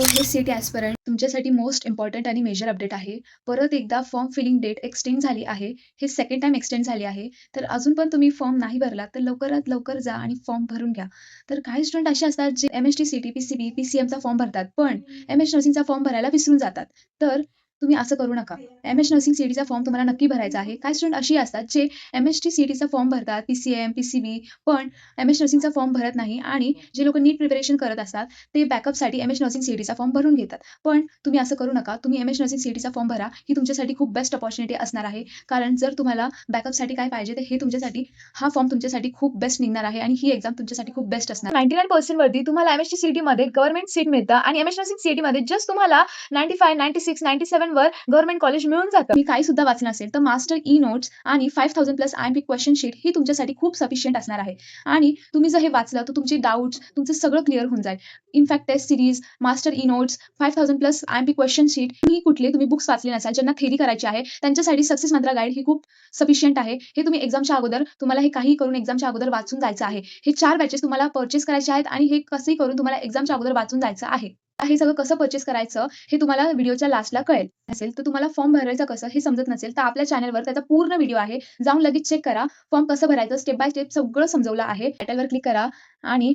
हे CET aspirant तुमच्यासाठी most important आणि मेजर अपडेट आहे. परत एकदा फॉर्म फिलिंग डेट एक्सटेंड झाली आहे. हे सेकंड टाईम एक्सटेंड झाली आहे. तर अजून पण तुम्ही फॉर्म नाही भरलात, तर लवकरात लवकर जा आणि फॉर्म भरून घ्या. तर काही स्टुडंट असे असतात, जे एम-एस-टी, सी-टी, पी-सी-बी, पी-सी-एमचा फॉर्म भरतात, पण एम-एस नर्सिंगचा फॉर्म भरायला विसरून जातात. तर तुम्ही असं करू नका. एम-एस नर्सिंग सी-टीचा फॉर्म तुम्हाला नक्की भरायचा आहे. काही स्टुडंट अशी असतात, जे एम-एस-टी, सी-टीचा फॉर्म भरतात, पी-सी-एम, पी-सी-बी, पण एम-एस नर्सिंगचा फॉर्म भरत नाही आणि जे लोकं नीट प्रिपरेशन करत असतात, ते बॅकअपसाठी एम-एस नर्सिंग सी-टीचा फॉर्म भरून घेतात. पण तुम्ही असं करू नका. तुम्ही एम-एस नर्सिंग सी-टीचा फॉर्म भरा. ही तुमच्यासाठी खूप बेस्ट अपॉर्च्युनिटी असणार आहे. कारण जर तुम्हाला बॅकअपसाठी काय पाहिजे, तर हे तुमच्यासाठी हा फॉर्म तुमच्यासाठी खूप बेस्ट निघणार आहे आणि ही एक्झाम तुमच्यासाठी खूप बेस्ट असणार. 99% वरती तुम्हाला एम-एस-टी सी-टीमध्ये गव्हर्नमेंट सीट मिळतं आणि एम-एस नर्सिंग सी-टीमध्ये जस्ट तुम्हाला 95, 96, 97 वर गव्हर्नमेंट कॉलेज मिळून जातं. तुम्ही काही सुद्धा वाचलं असेल, तर मास्टर ई-नोट्स आणि 5000 प्लस आय-एम-पी क्वेश्चन शीट ही तुमच्यासाठी खूप सफिशियंट असणार आहे. आणि तुम्ही जर हे वाचलं, तर तुमचे डाउट्स, तुमचं सगळं क्लिअर होऊन जाईल. In fact test series, master e notes, 5000 plus IMP question sheet ही कुठले तुम्ही बुक्स वाचले नसाल, ज्यांना थेअरी करायची आहे, त्यांच्यासाठी सक्सेस मंत्रा गाईड ही खूप सफिशियंट आहे. हे तुम्ही एक्झामच्या अगोदर तुम्हाला हे काहीही करून एक्झामच्या अगोदर वाचून जायचं आहे. हे 4 बॅचेस तुम्हाला पर्चेस करायचे आहेत आणि हे कसंही करून तुम्हाला एक्झामच्या अगोदर वाचून जायचं आहे. हे सगळं कसं पर्चेस करायचं हे तुम्हाला व्हिडिओच्या लास्टला कळेल. असेल तर तुम्हाला फॉर्म भरायचं कसं हे समजत नसेल, तर आपल्या चॅनलवर त्याचा पूर्ण व्हिडिओ आहे. जाऊन लगेच चेक करा. फॉर्म कसं भरायचं स्टेप बाय स्टेप सगळं समजवलं आहे. टायटलवर क्लिक करा आणि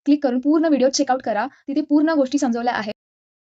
क्लिक करून पूर्ण व्हिडिओ चेकआउट करा. तिथे पूर्ण गोष्टी समजवल्या आहेत.